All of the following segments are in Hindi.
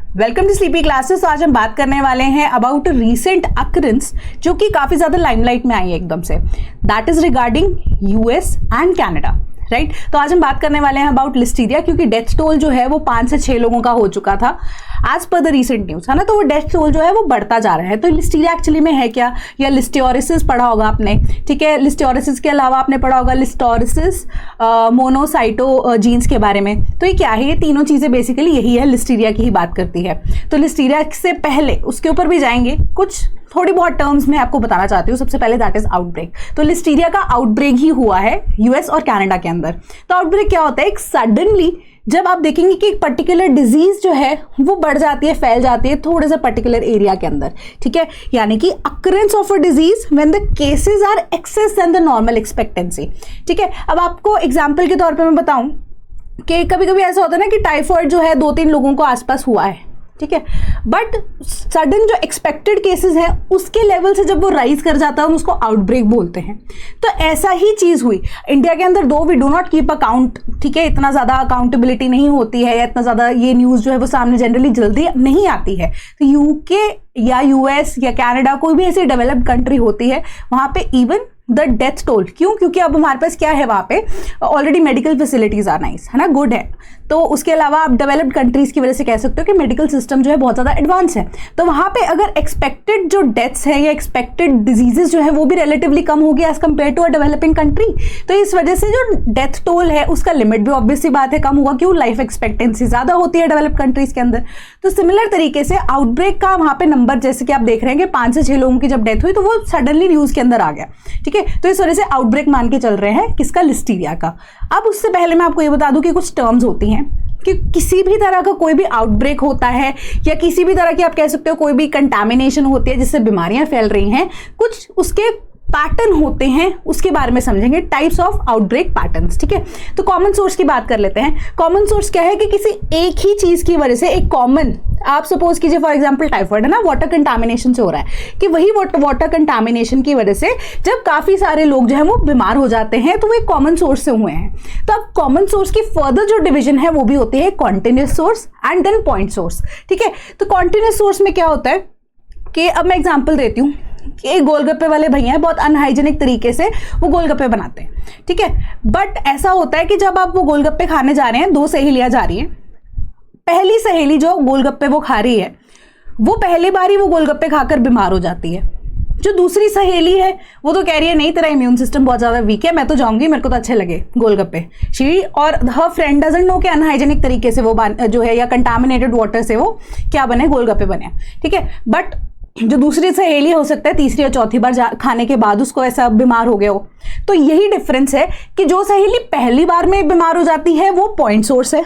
Welcome to sleepy classes. आज हम बात करने वाले हैं अबाउट रीसेंट अकरेंस जो कि काफी ज्यादा लाइमलाइट में आई है एकदम से। That is regarding US and Canada, right. तो आज हम बात करने वाले हैं अबाउट लिस्टीरिया, क्योंकि डेथ टोल जो है वो 5 से 6 लोगों का हो चुका था as per the recent news, है ना। तो वो डेथ टोल जो है वो बढ़ता जा रहा है। तो लिस्टीरिया एक्चुअली में है क्या, या लिस्टियोरिसिस पढ़ा होगा आपने, ठीक है। लिस्टियोरिसिस के अलावा आपने पढ़ा होगा लिस्टोरिसिस, मोनोसाइटो जीन्स के बारे में। तो ये क्या है, ये तीनों चीजें बेसिकली यही है, लिस्टीरिया की ही बात करती है। तो लिस्टीरिया से पहले उसके ऊपर भी जाएंगे, कुछ थोड़ी बहुत टर्म्स में आपको बताना चाहती हूँ। सबसे पहले दैट इज आउटब्रेक। तो लिस्टीरिया का आउटब्रेक ही हुआ है यूएस और कनाडा के अंदर। तो आउटब्रेक क्या होता है, एक सडनली जब आप देखेंगे कि एक पर्टिकुलर डिजीज जो है वो बढ़ जाती है, फैल जाती है थोड़े से पर्टिकुलर एरिया के अंदर, ठीक है। यानी कि occurrence of a disease when the cases are excess then the normal expectancy, ठीक है। अब आपको एग्जांपल के तौर पे मैं बताऊं कि कभी कभी ऐसा होता है ना कि टाइफॉइड जो है 2-3 लोगों को आसपास हुआ है, ठीक है। बट सडन जो एक्सपेक्टेड केसेस है उसके लेवल से जब वो राइज कर जाता है हम उसको आउटब्रेक बोलते हैं। तो ऐसा ही चीज हुई इंडिया के अंदर। Though we do not keep account, ठीक है, इतना ज्यादा अकाउंटेबिलिटी नहीं होती है या इतना ज्यादा ये न्यूज जो है वो सामने जनरली जल्दी नहीं आती है। तो यूके या यूएस या कनाडा कोई भी ऐसी डेवलप्ड कंट्री होती है, वहां पे इवन द डेथ टोल, क्यों, क्योंकि अब हमारे पास क्या है, वहां पे already medical facilities are nice, है ना, गुड है। तो उसके अलावा आप डेवलप्ड कंट्रीज की वजह से कह सकते हो कि मेडिकल सिस्टम जो है बहुत ज्यादा एडवांस है। तो वहां पे अगर एक्सपेक्टेड जो डेथ्स है या एक्सपेक्टेड डिजीजेस जो है वो भी रिलेटिवली कम होगी as compare to a developing country. तो इस वजह से जो डेथ टोल है उसका लिमिट भी ऑब्वियस सी बात है कम होगा, क्यों, लाइफ एक्सपेक्टेंसी ज्यादा होती है डेवलप्ड कंट्रीज के अंदर। तो सिमिलर तरीके से आउटब्रेक का वहां पे नंबर, जैसे कि आप देख रहे हैं कि 5 से 6 लोगों की जब डेथ हुई तो वो सडनली न्यूज के अंदर आ गया, ठीक है। तो इस वजह से आउटब्रेक मान के चल रहे हैं किसका, लिस्टीरिया का। अब उससे पहले मैं आपको ये बता दूं कि कुछ टर्म्स होती हैं कि किसी भी तरह का कोई भी आउटब्रेक होता है या किसी भी तरह की आप कह सकते हो कोई भी कंटामिनेशन होती है जिससे बीमारियां फैल रही हैं, कुछ उसके पैटर्न होते हैं, उसके बारे में समझेंगे, टाइप्स ऑफ आउटब्रेक पैटर्न्स, ठीक है। तो कॉमन सोर्स की बात कर लेते हैं। कॉमन सोर्स क्या है कि किसी एक ही चीज की वजह से एक कॉमन, आप सपोज कीजिए फॉर एग्जांपल टाइफॉइड है ना, वाटर कंटामिनेशन से हो रहा है, कि वही वाटर कंटामिनेशन की वजह से जब काफी सारे लोग जो है वो बीमार हो जाते हैं तो वो एक कॉमन सोर्स से हुए हैं। तो अब कॉमन सोर्स की फर्दर जो डिवीजन है वो भी होती है continuous source and then point source, ठीक है। तो कॉन्टिन्यूअस सोर्स में क्या होता है कि अब मैं एग्जाम्पल देती हूँ कि एक गोलगप्पे वाले भैया हैं, बहुत अनहाइजेनिक तरीके से वो गोलगप्पे बनाते हैं, ठीक है। बट ऐसा होता है कि जब आप वो गोलगप्पे खाने जा रहे हैं, 2 सहेलियां जा रही हैं। पहली सहेली जो गोलगप्पे वो खा रही है वो पहली बार ही वो गोलगप्पे खाकर बीमार हो जाती है। जो दूसरी सहेली है वो तो कह रही है नहीं, तेरा इम्यून सिस्टम बहुत ज्यादा वीक है, मैं तो जाऊंगी, मेरे को तो अच्छे लगे गोलगप्पे। शी और हर फ्रेंड डजंट नो कि अनहाइजेनिक तरीके से वो जो है या कंटामिनेटेड वाटर से वो क्या बने, गोलगप्पे बने, ठीक है। बट जो दूसरी सहेली हो सकता है तीसरी या चौथी बार खाने के बाद उसको ऐसा बीमार हो गया हो। तो यही डिफरेंस है कि जो सहेली पहली बार में बीमार हो जाती है वो पॉइंट सोर्स है,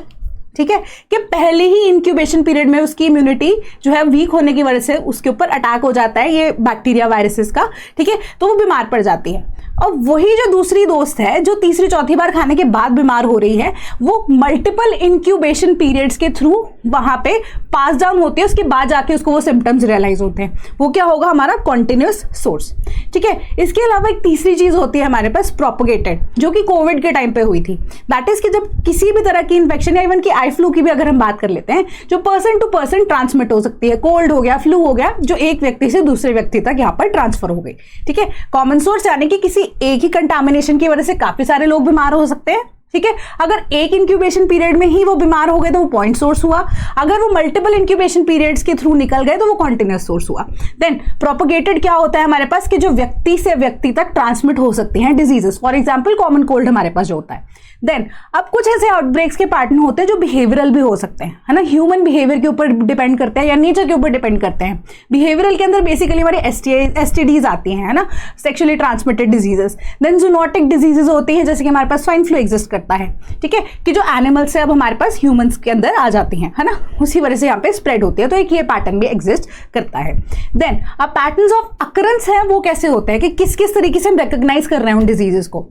ठीक है, कि पहले ही इंक्यूबेशन पीरियड में उसकी इम्यूनिटी जो है वीक होने की वजह से उसके ऊपर अटैक हो जाता है ये बैक्टीरिया वायरसेस का, ठीक है। तो वो बीमार पड़ जाती है। और वही जो दूसरी दोस्त है जो तीसरी चौथी बार खाने के बाद बीमार हो रही है, वो मल्टीपल इंक्यूबेशन पीरियड्स के थ्रू वहां पे पास डाउन होती है, उसके बाद जाके उसको वो सिम्टम्स रियलाइज होते हैं। वो क्या होगा, हमारा कॉन्टिन्यूअस सोर्स, ठीक है। इसके अलावा एक तीसरी चीज होती है हमारे पास प्रोपोगेटेड, जो कि कोविड के टाइम पे हुई थी। दैट इज कि जब किसी भी तरह की इन्फेक्शन या इवन की आई फ्लू की भी अगर हम बात कर लेते हैं, जो पर्सन टू पर्सन ट्रांसमिट हो सकती है, कोल्ड हो गया, फ्लू हो गया, जो एक व्यक्ति से दूसरे व्यक्ति तक यहाँ पर ट्रांसफर हो गई, ठीक है। कॉमन सोर्स यानी कि किसी एक ही कंटामिनेशन की वजह से काफी सारे लोग बीमार हो सकते हैं, ठीक है। अगर एक इंक्यूबेशन पीरियड में ही वो बीमार हो गए तो वो पॉइंट सोर्स हुआ। अगर वो मल्टीपल इंक्यूबेशन पीरियड्स के थ्रू निकल गए तो वो कॉन्टिन्यूअस सोर्स हुआ। देन प्रोपोगेटेड क्या होता है हमारे पास, कि जो व्यक्ति से व्यक्ति तक ट्रांसमिट हो सकती हैं diseases, for example common cold हमारे पास जो होता है। देन अब कुछ ऐसे आउटब्रेक्स के पैटर्न होते हैं जो बिहेवियरल भी हो सकते हैं, है ना, ह्यूमन बिहेवियर के ऊपर डिपेंड करते हैं या नेचर के ऊपर डिपेंड करते हैं। बिहेवियरल के अंदर बेसिकली हमारी एसटीडीज आती हैं, है ना, sexually transmitted diseases. Then zoonotic diseases होती हैं, जैसे कि हमारे पास स्वाइन फ्लू एग्जिस्ट करता है, ठीक है, कि जो एनिमल से अब हमारे पास ह्यूमंस के अंदर आ जाती हैं, है ना, उसी वजह से यहाँ पे स्प्रेड होती है। तो एक ये पैटर्न भी एग्जिस्ट करता है। देन अब पैटर्न्स ऑफ अकरेंस है वो कैसे होते हैं, कि किस किस तरीके से हम रिकॉग्नाइज कर रहे हैं उन डिजीजेस को।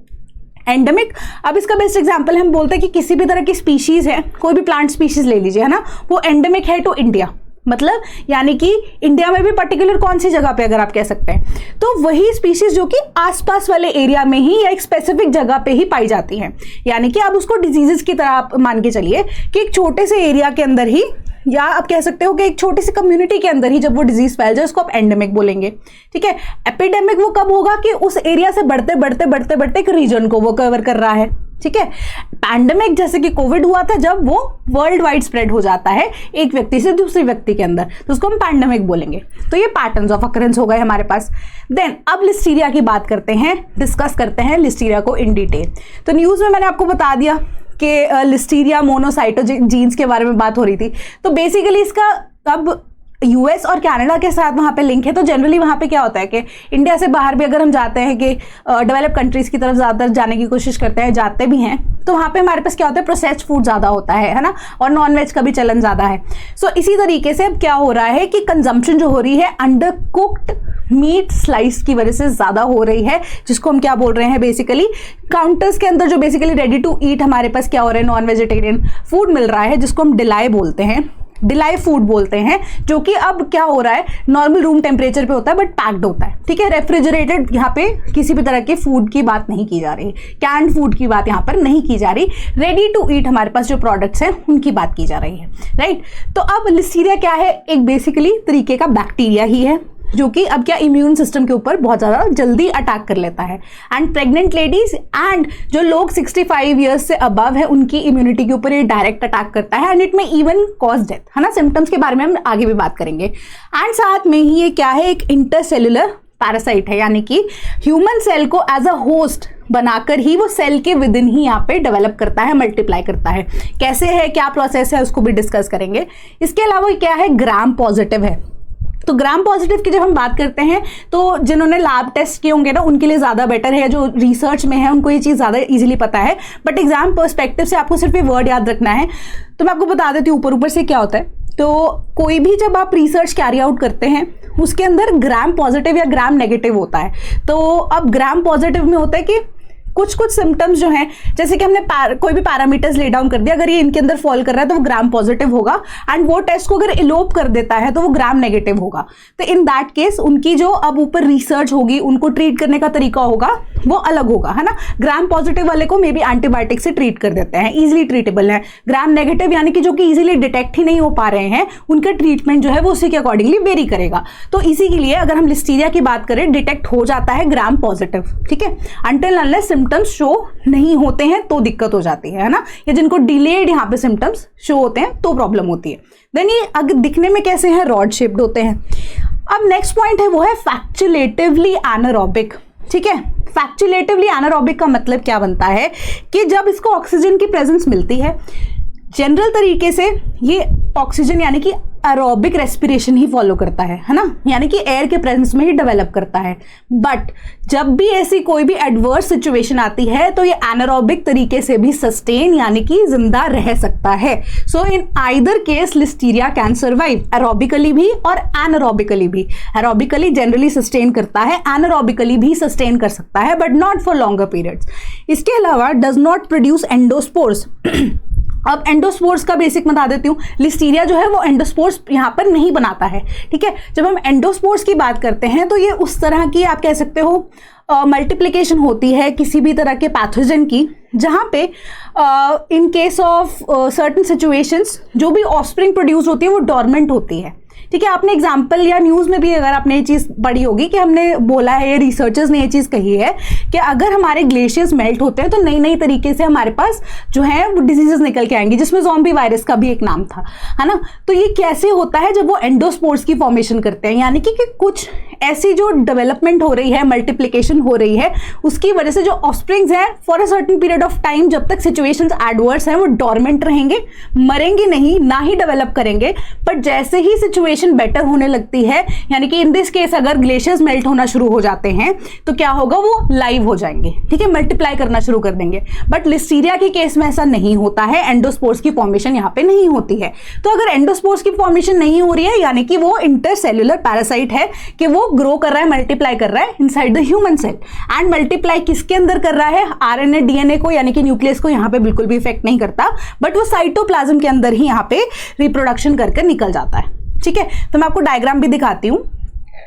एंडेमिक, अब इसका बेस्ट एग्जांपल हम बोलते हैं कि किसी भी तरह की स्पीशीज है, कोई भी प्लांट स्पीशीज ले लीजिए, है ना, वो एंडेमिक है टू इंडिया, मतलब यानी कि इंडिया में भी पर्टिकुलर कौन सी जगह पे अगर आप कह सकते हैं, तो वही स्पीशीज जो कि आसपास वाले एरिया में ही या एक स्पेसिफिक जगह पे ही पाई जाती हैं। यानी कि आप उसको डिजीजेस की तरह आप मान के चलिए कि एक छोटे से एरिया के अंदर ही या आप कह सकते हो कि एक छोटी सी कम्युनिटी के अंदर ही जब वो डिजीज फैल जाए उसको आप एंडेमिक बोलेंगे। ठीक है, एपिडेमिक वो कब होगा कि उस एरिया से बढ़ते बढ़ते बढ़ते बढ़ते एक रीजन को वो कवर कर रहा है। ठीक है, पैंडेमिक जैसे कि कोविड हुआ था जब वो वर्ल्ड वाइड स्प्रेड हो जाता है एक व्यक्ति से दूसरे व्यक्ति के अंदर, तो उसको हम पैंडेमिक बोलेंगे। तो ये पैटर्न्स ऑफ अकरेंस हो गए हमारे पास। देन अब लिस्टीरिया की बात करते हैं, डिस्कस करते हैं लिस्टीरिया को इन डिटेल। तो न्यूज़ में मैंने आपको बता दिया कि लिस्टीरिया मोनोसाइटोजीन्स के बारे में बात हो रही थी। तो बेसिकली इसका अब यूएस और कनाडा के साथ वहाँ पे लिंक है। तो जनरली वहाँ पे क्या होता है कि इंडिया से बाहर भी अगर हम जाते हैं कि डेवलप कंट्रीज़ की तरफ ज़्यादातर जाने की कोशिश करते हैं, जाते भी हैं, तो वहाँ पे हमारे पास क्या होता है, प्रोसेस्ड फूड ज़्यादा होता है ना, और नॉन वेज का भी चलन ज़्यादा है। सो इसी तरीके से अब क्या हो रहा है कि कंजम्पशन जो हो रही है अंडर कुक्ड मीट स्लाइस की वजह से ज़्यादा हो रही है, जिसको हम क्या बोल रहे हैं, बेसिकली काउंटर्स के अंदर जो बेसिकली रेडी टू ईट हमारे पास क्या हो रहा है, नॉन वेजिटेरियन फूड मिल रहा है, जिसको हम डिलाई बोलते हैं, डिलाई फूड बोलते हैं, जो कि अब क्या हो रहा है, नॉर्मल रूम टेम्परेचर पे होता है बट पैक्ड होता है। ठीक है, रेफ्रिजरेटेड यहाँ पे किसी भी तरह के फूड की बात नहीं की जा रही, कैंड फूड की बात यहाँ पर नहीं की जा रही, रेडी टू ईट हमारे पास जो प्रोडक्ट्स हैं उनकी बात की जा रही है। राइट, तो अब लिस्टीरिया क्या है, एक बेसिकली तरीके का बैक्टीरिया ही है जो कि अब क्या इम्यून सिस्टम के ऊपर बहुत ज़्यादा जल्दी अटैक कर लेता है। एंड प्रेग्नेंट लेडीज एंड जो लोग 65 ईयर्स से अबव है उनकी इम्यूनिटी के ऊपर ये डायरेक्ट अटैक करता है एंड इट में इवन कॉज डेथ, है ना। सिम्टम्स के बारे में हम आगे भी बात करेंगे। एंड साथ में ही ये क्या है, एक इंटरसेलुलर पैरासाइट है, यानी कि ह्यूमन सेल को एज अ होस्ट बनाकर ही वो सेल के विद इन ही यहाँ पे डेवलप करता है, मल्टीप्लाई करता है। कैसे है, क्या प्रोसेस है, उसको भी डिस्कस करेंगे। इसके अलावा क्या है, ग्राम पॉजिटिव है। तो ग्राम पॉजिटिव की जब हम बात करते हैं तो जिन्होंने लैब टेस्ट किए होंगे ना उनके लिए ज़्यादा बेटर है, जो रिसर्च में है उनको ये चीज़ ज़्यादा इजीली पता है, बट एग्जाम पर्सपेक्टिव से आपको सिर्फ ये वर्ड याद रखना है। तो मैं आपको बता देती हूँ ऊपर ऊपर से क्या होता है। तो कोई भी जब आप रिसर्च कैरी आउट करते हैं उसके अंदर ग्राम पॉजिटिव या ग्राम नेगेटिव होता है। तो अब ग्राम पॉजिटिव में होता है कि कुछ कुछ सिम्टम्स जो हैं, जैसे कि हमने कोई भी पैरामीटर्स ले डाउन कर दिया, अगर ये इनके अंदर फॉल कर रहा है तो वो ग्राम पॉजिटिव होगा, एंड वो टेस्ट को अगर इलोप कर देता है तो वो ग्राम नेगेटिव होगा। तो इन दैट केस उनकी जो अब ऊपर रिसर्च होगी, उनको ट्रीट करने का तरीका होगा वो अलग होगा, है ना। ग्राम पॉजिटिव वाले को मे बी एंटीबायोटिक से ट्रीट कर देते हैं, इजिली ट्रीटेबल है। ग्राम नेगेटिव यानी कि जो कि इजिली डिटेक्ट ही नहीं हो पा रहे हैं, उनका ट्रीटमेंट जो है वो उसी के अकॉर्डिंगली वेरी करेगा। तो इसी के लिए अगर हम लिस्टीरिया की बात करें, डिटेक्ट हो जाता है ग्राम पॉजिटिव, ठीक है, अनटिल अनलेस सिम्टम्स शो नहीं होते हैं तो दिक्कत हो जाती है ना, या जिनको डिलेड यहाँ पे सिम्टम्स शो होते हैं तो प्रॉब्लम होती है। देन ये अगर दिखने में कैसे हैं, रॉड शेप्ड होते हैं। अब नेक्स्ट पॉइंट है वो है फैक्चुलेटिवली एनारोबिक। ठीक है, फैक्चुलेटिवली एनारोबिक का मतलब क्या बनता है कि जब इसको ऑक्सीजन की प्रेजेंस मिलती है, जनरल तरीके से ये ऑक्सीजन यानी कि एरोबिक रेस्पिरेशन ही फॉलो करता है ना, यानी कि एयर के प्रेजेंस में ही डेवलप करता है। बट जब भी ऐसी कोई भी एडवर्स सिचुएशन आती है तो ये एनारोबिक तरीके से भी सस्टेन यानी कि जिंदा रह सकता है। So in either case Listeria can survive, aerobically भी और एनारोबिकली भी। एरोबिकली जनरली सस्टेन करता है, एनारोबिकली भी सस्टेन कर सकता है, but not for longer periods. इसके अलावा डज नॉट प्रोड्यूस एंडोस्पोर्स। अब एंडोस्पोर्स का बेसिक बता देती हूँ। लिस्टीरिया जो है वो एंडोस्पोर्स यहाँ पर नहीं बनाता है। ठीक है, जब हम एंडोस्पोर्स की बात करते हैं तो ये उस तरह की आप कह सकते हो मल्टीप्लिकेशन होती है किसी भी तरह के पैथोजन की, जहाँ पे in case of certain situations जो भी ऑफस्प्रिंग प्रोड्यूस होती है वो डॉर्मेंट होती है। ठीक है, आपने एग्जाम्पल या न्यूज़ में भी अगर आपने ये चीज़ पढ़ी होगी कि हमने बोला है, ये रिसर्चर्स ने ये चीज़ कही है कि अगर हमारे ग्लेशियर्स मेल्ट होते हैं तो नई नई तरीके से हमारे पास जो है वो डिजीजेस निकल के आएंगी, जिसमें ज़ॉम्बी वायरस का भी एक नाम था, है ना। तो ये कैसे होता है, जब वो एंडोस्पोर्स की फॉर्मेशन करते हैं, यानी कि कुछ ऐसी जो डेवलपमेंट हो रही है, मल्टीप्लिकेशन हो रही है, उसकी वजह से जो ऑफस्प्रिंग्स हैं for a certain period of time, जब तक सिचुएशंस एडवर्स हैं, वो डॉर्मेंट रहेंगे, मरेंगे नहीं, ना ही डेवलप करेंगे। बट जैसे ही सिचुएशन बेटर होने लगती है, यानी कि इन दिस केस अगर ग्लेशियर्स मेल्ट होना शुरू हो जाते हैं तो क्या होगा, वो लाइव हो जाएंगे, ठीक है, मल्टीप्लाई करना शुरू कर देंगे। बट लिस्टीरिया के केस में ऐसा नहीं होता है, एंडोस्पोर्स की फॉर्मेशन यहाँ पे नहीं होती है। तो अगर एंडोस्पोर्स की फॉर्मेशन नहीं हो रही है, यानी कि वो इंटरसेल्युलर पैरासाइट है, कि वो ग्रो कर रहा है, मल्टीप्लाई कर रहा है inside the human cell. And multiply किसके अंदर कर रहा है, आरएनए डीएनए को, यानी कि न्यूक्लियस को यहाँ पे बिल्कुल भी इफेक्ट नहीं करता, बट वो साइटोप्लाज्म के अंदर ही यहाँ पे रिप्रोडक्शन करके निकल जाता है। ठीक है, तो मैं आपको डायग्राम भी दिखाती हूँ।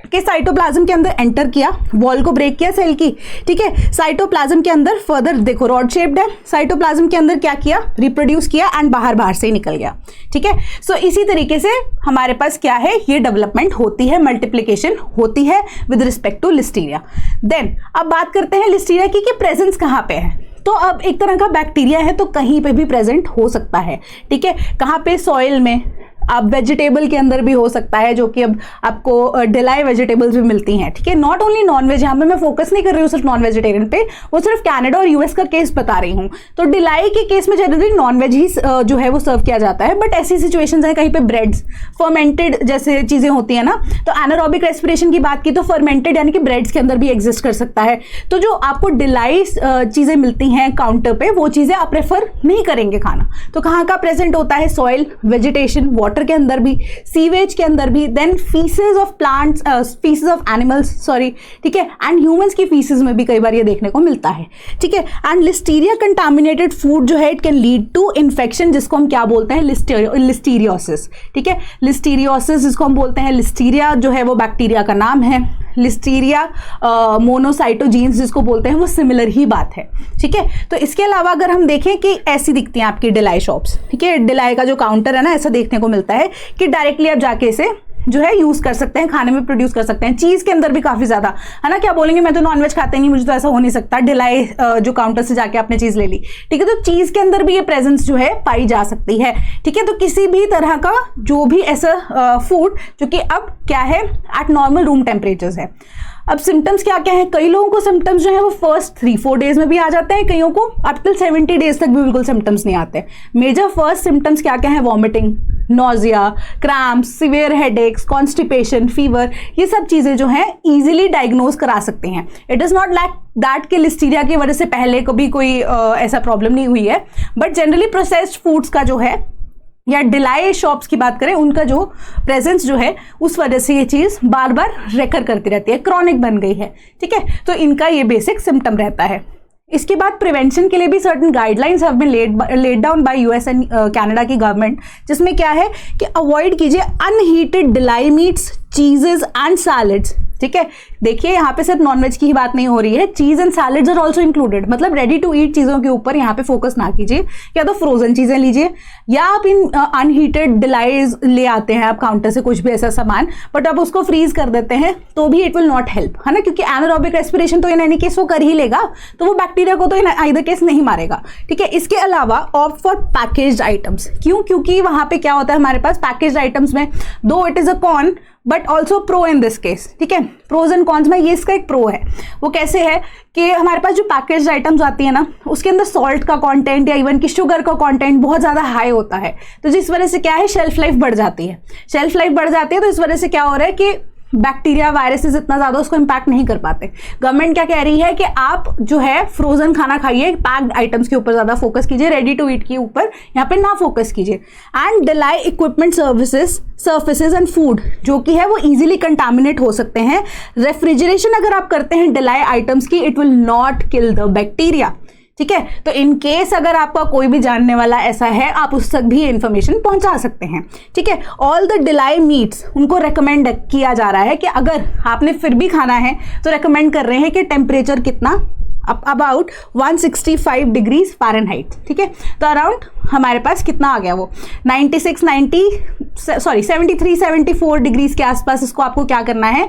कि साइटोप्लाज्म के अंदर एंटर किया, वॉल को ब्रेक किया सेल की, ठीक है। साइटोप्लाज्म के अंदर फर्दर देखो रॉड शेप्ड है, साइटोप्लाज्म के अंदर क्या किया, रिप्रोड्यूस किया एंड बाहर से ही निकल गया, ठीक है। सो इसी तरीके से हमारे पास क्या है, ये डेवलपमेंट होती है, मल्टीप्लिकेशन होती है with respect to listeria. Then अब बात करते हैं लिस्टीरिया की कि प्रेजेंस कहाँ पे है। तो अब एक तरह का बैक्टीरिया है तो कहीं पे भी प्रेजेंट हो सकता है, ठीक है। कहाँ पे, सॉइल में, आप वेजिटेबल के अंदर भी हो सकता है, जो कि अब आपको डिलाई वेजिटेबल्स भी मिलती हैं, ठीक है। नॉट ओनली नॉन वेज, यहाँ पे मैं फोकस नहीं कर रही हूँ सिर्फ नॉन वेजिटेरियन पे, वो सिर्फ कनाडा और यूएस का केस बता रही हूँ। तो डिलाई के केस में जनरली नॉन वेज ही जो है वो सर्व किया जाता है, बट ऐसी सिचुएशंस है कहीं पे ब्रेड्स, फर्मेंटेड जैसे चीजें होती है ना, तो एनारोबिक रेस्पिरेशन की बात की तो फर्मेंटेड यानी कि ब्रेड्स के अंदर भी एग्जिस्ट कर सकता है। तो जो आपको डिलाई चीजें मिलती हैं काउंटर पे, वो चीजें आप प्रेफर नहीं करेंगे खाना। तो कहाँ का प्रेजेंट होता है, सॉइल, वेजिटेशन, वाटर के अंदर भी, सीवेज के अंदर भी, then faeces of plants, faeces of animals, sorry, ठीक है, एंड ह्यूमंस की फीसेस में भी कई बार ये देखने को मिलता है, ठीक है। एंड लिस्टीरिया कंटामिनेटेड फूड जो है, it can lead to infection, जिसको हम क्या बोलते हैं, लिस्टीरियोसिस, ठीक है। लिस्टीरियोसिस जिसको हम बोलते हैं, लिस्टीरिया जो है वो बैक्टीरिया का नाम है, लिस्टीरिया मोनोसाइटोजीन्स जिसको बोलते हैं वो सिमिलर ही बात है, ठीक है। तो इसके अलावा अगर हम देखें कि ऐसी दिखती हैं आपकी डिलाई शॉप्स, ठीक है, डिलाई का जो काउंटर है ना, ऐसा देखने को मिलता है कि डायरेक्टली आप जाके इसे जो है यूज कर सकते हैं, खाने में प्रोड्यूस कर सकते हैं। चीज के अंदर भी काफी ज्यादा है ना, क्या बोलेंगे मैं तो नॉनवेज खाते नहीं, मुझे तो ऐसा हो नहीं सकता, डिलाई जो काउंटर से जाके आपने चीज ले ली, ठीक है। तो चीज के अंदर भी ये प्रेजेंस जो है पाई जा सकती है, ठीक है। तो किसी भी तरह का जो भी ऐसा फूड जो कि अब क्या है एट नॉर्मल रूम टेम्परेचर्स है। अब सिम्टम्स क्या क्या है, कई लोगों को सिम्टम्स जो है वो फर्स्ट 3-4 डेज में भी आ जाते हैं, कईयों को अप टिल 70 डेज तक भी बिल्कुल सिम्टम्स नहीं आते। मेजर फर्स्ट सिम्टम्स क्या क्या है, vomiting, nausea, cramps, severe headaches, constipation, fever, ये सब चीजें जो हैं इजीली डायग्नोज करा सकते हैं। It is not like that कि लिस्टीरिया की वजह से पहले कभी कोई ऐसा प्रॉब्लम नहीं हुई है, बट जनरली प्रोसेस्ड फूड्स का जो है या डिलाई शॉप्स की बात करें, उनका जो प्रेजेंस जो है उस वजह से ये चीज बार बार रेकर करती रहती है, क्रॉनिक बन गई है, ठीक है। तो इनका ये बेसिक सिम्टम रहता है। इसके बाद प्रिवेंशन के लिए भी certain guidelines have been laid down by US and Canada की गवर्नमेंट, जिसमें क्या है कि अवॉइड कीजिए unheated deli meats, cheeses and salads, ठीक है। देखिए यहाँ पे सिर्फ नॉनवेज की ही बात नहीं हो रही है, cheese and salads are also included, मतलब रेडी टू ईट चीजों के ऊपर यहाँ पे फोकस ना कीजिए, या तो फ्रोजन चीजें लीजिए या आप इन अनहीटेड डिलाइज ले आते हैं आप काउंटर से कुछ भी ऐसा सामान, बट आप उसको फ्रीज कर देते हैं तो भी इट विल नॉट हेल्प, है ना, क्योंकि एनारोबिक रेस्पिरेशन तो इन एनी केस वो कर ही लेगा, तो वो बैक्टीरिया को तो इन आइदर केस नहीं मारेगा, ठीक है। इसके अलावा ऑप्ट फॉर पैकेज्ड आइटम्स, क्यों, क्योंकि वहां पे क्या होता है हमारे पास पैकेज्ड आइटम्स में, though it is a con but also pro in this case, ठीक है। प्रोज एंड कॉन्स में ये इसका एक प्रो है, वो कैसे है कि हमारे पास जो पैकेज्ड आइटम्स आती है ना, उसके अंदर सॉल्ट का कंटेंट या इवन कि शुगर का कंटेंट बहुत ज़्यादा हाई होता है, तो जिस वजह से क्या है, शेल्फ लाइफ बढ़ जाती है, शेल्फ लाइफ बढ़ जाती है, तो इस वजह से क्या हो रहा है कि बैक्टीरिया वायरसेस इतना ज्यादा उसको इंपैक्ट नहीं कर पाते। गवर्नमेंट क्या कह रही है कि आप जो है फ्रोजन खाना खाइए, पैक्ड आइटम्स के ऊपर ज्यादा फोकस कीजिए, रेडी टू ईट के ऊपर यहाँ पे ना फोकस कीजिए। And Dilai equipment services and food जो कि है वो इजीली कंटामिनेट हो सकते हैं। रेफ्रिजरेशन अगर आप करते हैं डिलाई आइटम्स की, it will not kill the bacteria, ठीक है। तो इन केस अगर आपका कोई भी जानने वाला ऐसा है, आप उस तक भी इंफॉर्मेशन पहुंचा सकते हैं, ठीक है। ऑल द डिलाई मीट्स उनको रेकमेंड किया जा रहा है कि अगर आपने फिर भी खाना है तो रेकमेंड कर रहे हैं कि टेम्परेचर कितना, अबाउट 165 डिग्रीज फ़ारेनहाइट, ठीक है। तो अराउंड हमारे पास कितना आ गया वो 73-74 डिग्रीज के आसपास इसको आपको क्या करना है,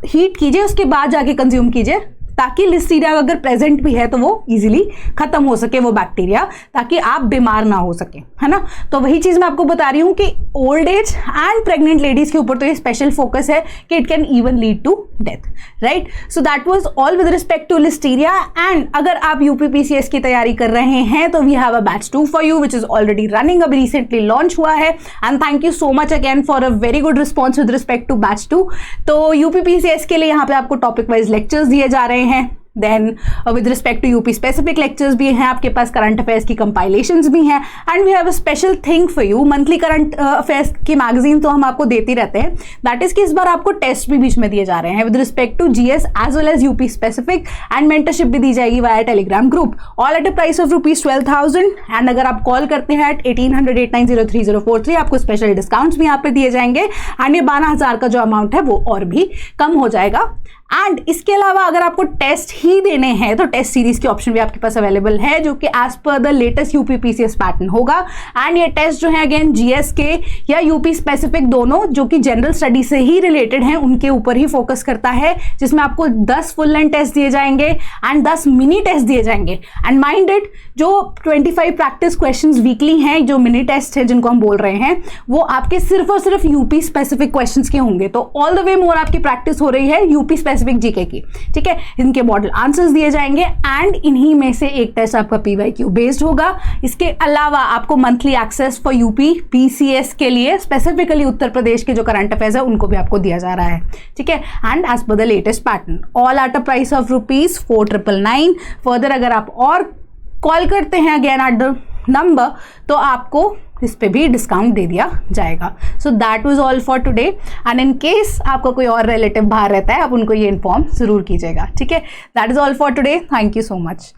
हीट कीजिए, उसके बाद जाके कंज्यूम कीजिए, ताकि लिस्टीरिया अगर प्रेजेंट भी है तो वो इजीली खत्म हो सके वो बैक्टीरिया, ताकि आप बीमार ना हो सके, है ना। तो वही चीज मैं आपको बता रही हूँ कि old age and pregnant ladies के ऊपर तो ये स्पेशल फोकस है कि it can even lead to death, right. So that was all with respect to listeria. And अगर आप यूपीपीसीएस की तैयारी कर रहे हैं तो we have a batch 2 for you which is already running, अभी रिसेंटली लॉन्च हुआ है। And thank you so much again for a very good response with respect to batch 2। तो यूपीपीसीएस के लिए यहाँ पे आपको टॉपिक वाइज लेक्चर्स दिए जा रहे हैं, then with respect to UP specific lectures भी हैं आपके पास, करंट अफेयर्स की कंपाइलेशंस भी हैं, and we have a special thing for you, monthly current affairs की मैगजीन तो हम आपको देते रहते हैं, दैट इज कि इस बार आपको टेस्ट भी बीच में दिए जा रहे हैं with respect to GS as well as UP specific, and mentorship भी दी जाएगी via telegram group, all at a price of ₹12,000। And अगर आप कॉल करते हैं एट 1800-890-3043 आपको स्पेशल डिस्काउंट्स भी यहाँ पे दिए जाएंगे, एंड ये 12,000 का जो अमाउंट है वो और भी कम हो जाएगा। एंड इसके अलावा अगर आपको टेस्ट ही देने हैं तो टेस्ट सीरीज की ऑप्शन भी आपके पास अवेलेबल है, जो कि as per the latest UP PCS pattern होगा। एंड ये टेस्ट जो है अगेन जीएस के या यूपी स्पेसिफिक दोनों, जो कि जनरल स्टडी से ही रिलेटेड हैं, उनके ऊपर ही फोकस करता है, जिसमें आपको 10 फुल लेंथ टेस्ट दिए जाएंगे एंड 10 मिनी टेस्ट दिए जाएंगे। एंड माइंड इट, जो 25 प्रैक्टिस क्वेश्चंस वीकली हैं, जो मिनी टेस्ट है जिनको हम बोल रहे हैं, वो आपके सिर्फ और सिर्फ यूपी स्पेसिफिक क्वेश्चंस के होंगे। तो ऑल द वे मोर आपकी प्रैक्टिस हो रही है यूपी स्पेसिफिक जीके की, ठीक है। इनके मॉडल आंसर्स दिए जाएंगे एंड इन्हीं में से एक टेस्ट आपका पीवाईक्यू बेस्ड होगा। इसके अलावा आपको monthly access for UP PCS के लिए स्पेसिफिकली उत्तर प्रदेश के जो करंट अफेयर्स है उनको भी आपको दिया जा रहा है, ठीक है, and as per the latest pattern, all at a price of ₹4,999। Further अगर आप और कॉल करते हैं अगेन एट द नंबर, तो आपको इस पे भी डिस्काउंट दे दिया जाएगा। सो that was all for today, and in case आपका कोई और रिलेटिव बाहर रहता है, आप उनको ये इन्फॉर्म जरूर कीजिएगा, ठीक है। That is all for today, thank you so much.